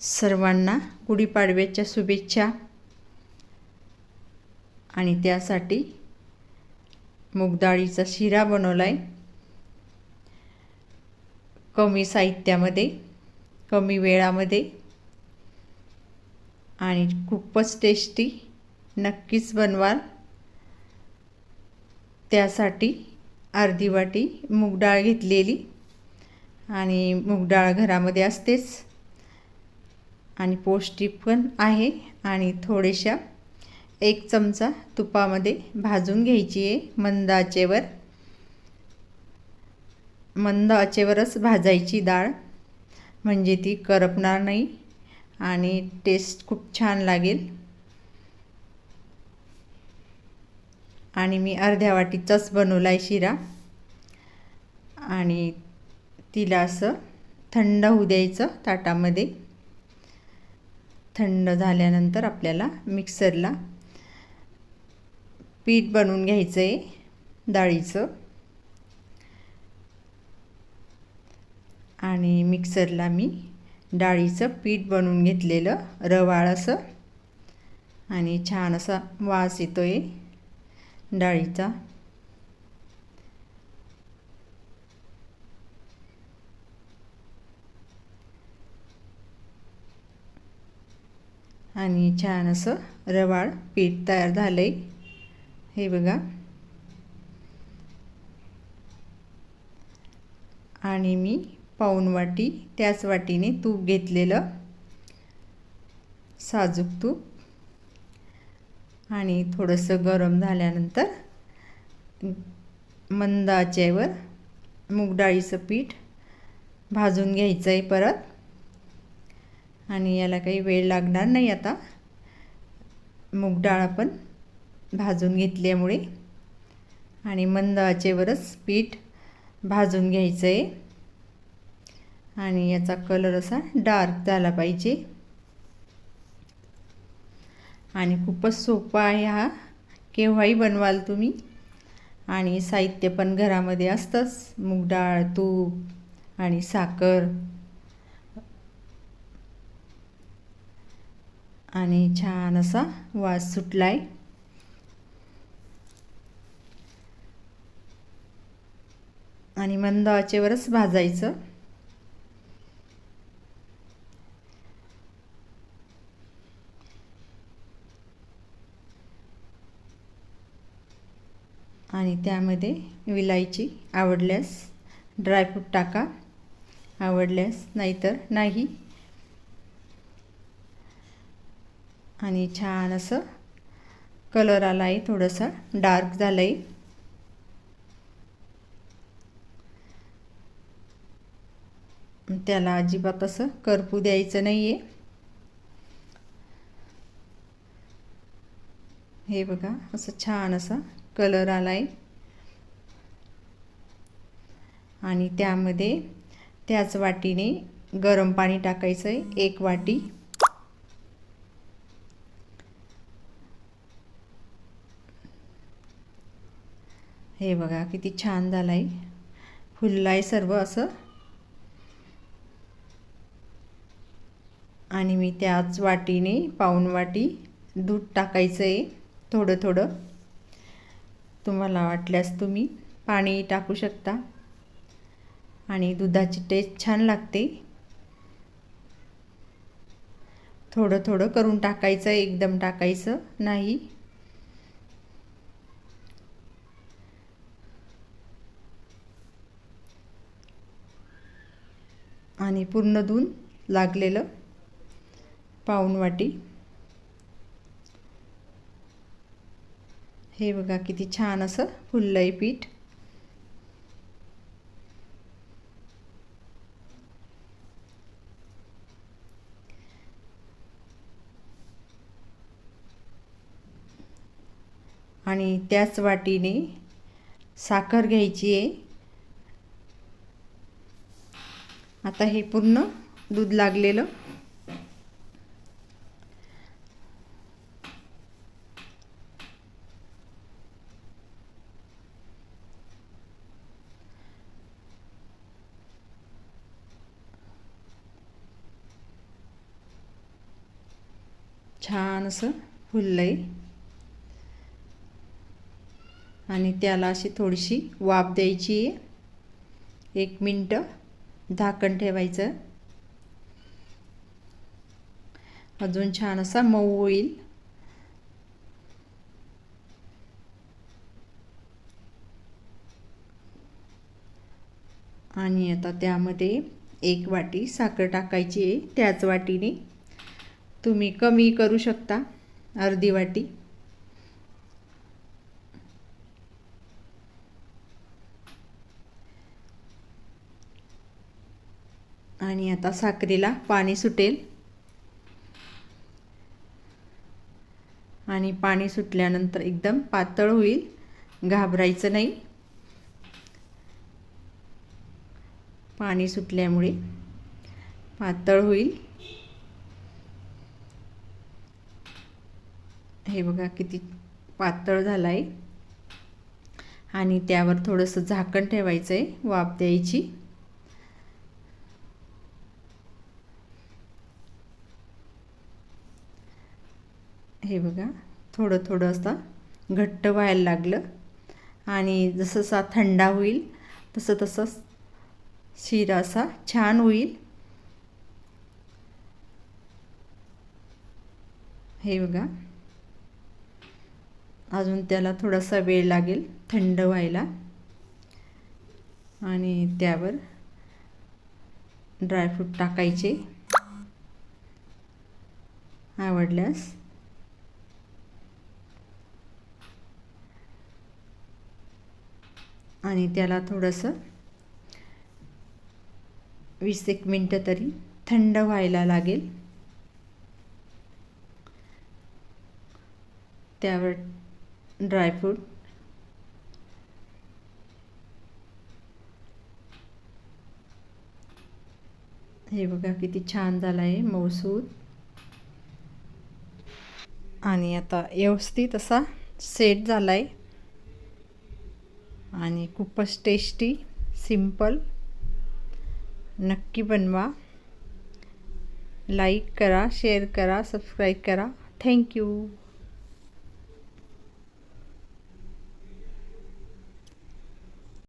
सर्वांना गुढीपाडव्याच्या शुभेच्छा। आणि त्यासाठी मूग डाळीचा शिरा बनवलाय, कमी साहित्यामध्ये कमी वेळामध्ये आणि खूपच टेस्टी। नक्कीच बनवाल। त्यासाठी अर्धी वाटी मूग डाळ घेतलेली आणि मूग डाळ घरामध्ये असतेच आणि पौष्टिक पण आहे। आणि थोडेशा 1 चमचा तुपामध्ये भाजून घ्यायची आहे। मंद आचेवरच भाजायची डाळ, म्हणजे ती करपणार नाही आणि टेस्ट खूप छान लागेल। आणि मी अर्ध्या वाटीचाच बनवलाय शिरा आणि तिला असं थंड होऊ द्यायचं ताटामध्ये। थंड झाल्यानंतर आपल्याला मिक्सरला पीठ बनवून घ्यायचं आहे डाळीचं आणि मिक्सरला मी डाळीचं पीठ बनवून घेतलेलं रवाळ असं आणि छान असा वास येतोय डाळीचा। आणि छान असं रवाळ पीठ तयार झालंय, हे बघा। आणि मी पाऊण वाटी त्याच वाटीने तूप घेतलेलं, साजूक तूप, आणि थोडंसं गरम झाल्यानंतर मंद आचेवर मूग डाळीचं पीठ भाजून घ्यायचं आहे परत। आणि याला काही वेळ लागणार नाही, आता मूग डाळ आपण भाजून घेतल्यामुळे। आणि मंद आचेवरच पीठ भाजून घ्यायचं आहे आणि याचा कलर असा डार्क झाला पाहिजे। आणि खूपच सोपा आहे हा, केव्हाही बनवाल तुम्ही। आणि साहित्य पण घरामध्ये असतंच, मूग डाळ, तूप आणि साखर। आणि छान असा वास सुटलाय। आणि मंद आचेवरच भाजायचं। आणि त्यामध्ये विलायची आवडल्यास ड्रायफ्रूट टाका, आवडल्यास नाहीतर नाही। आणि छान असं कलर आलाय, थोडासा डार्क झालंय। त्याला अजिबात असं करपू द्यायचं नाहीये। हे बघा, असं छान असा कलर आलाय। आणि त्यामध्ये त्याच वाटीने गरम पाणी टाकायचं आहे, 1 वाटी। हे बघा किती छान झालाय, फुललाय सर्व असं। आणि मी त्याच वाटीने पाऊण वाटी दूध टाकायचं आहे, थोडं थोडं। तुम्हाला वाटल्यास तुम्ही पाणी टाकू शकता आणि दुधाची टेस्ट छान लागते। थोडं थोडं करून टाकायचं, एकदम टाकायचं नाही। आणि पूर्ण दूध लागलेलं पाऊण वाटी। हे बघा किती छान असं फुललंय पीठ। आणि त्याच वाटीने साखर घ्यायची आहे। आता हे पूर्ण दूध लागलेलं छान असं फुललंय आणि त्याला अशी थोडीशी वाफ द्यायची आहे। 1 मिनिट झाकण ठेवायचं, अजून छान असा मऊ होईल। आणि आता त्यामध्ये 1 वाटी साखर टाकायची आहे, त्याच वाटीने तुम्ही कमी करू शकता, अर्धी वाटी। आणि आता साखरेला पाणी सुटेल आणि पाणी सुटल्यानंतर एकदम पातळ होईल, घाबरायचं नाही। पाणी सुटल्यामुळे पातळ होईल। हे बघा किती पातळ झालं आहे आणि त्यावर थोडंसं झाकण ठेवायचं आहे, वाफ द्यायची। हे बघा थोडं थोडं असं घट्ट व्हायला लागलं आणि जसं थंडा होईल तसं तसं शिरा असा छान होईल। हे बघा अजून त्याला थोडासा वेळ लागेल थंड व्हायला आणि त्यावर ड्रायफ्रूट टाकायचे आवडल्यास। आणि त्याला थोडंसं 20-1 मिनिटं तरी थंड व्हायला लागेल। त्यावर ड्रायफ्रूट हे बघा किती छान झालं आहे, मऊसूत। आणि आता व्यवस्थित असा सेट झाला आहे आणि खूपच टेस्टी, सिंपल। नक्की बनवा, लाईक करा, शेअर करा, सबस्क्राईब करा। थँक्यू।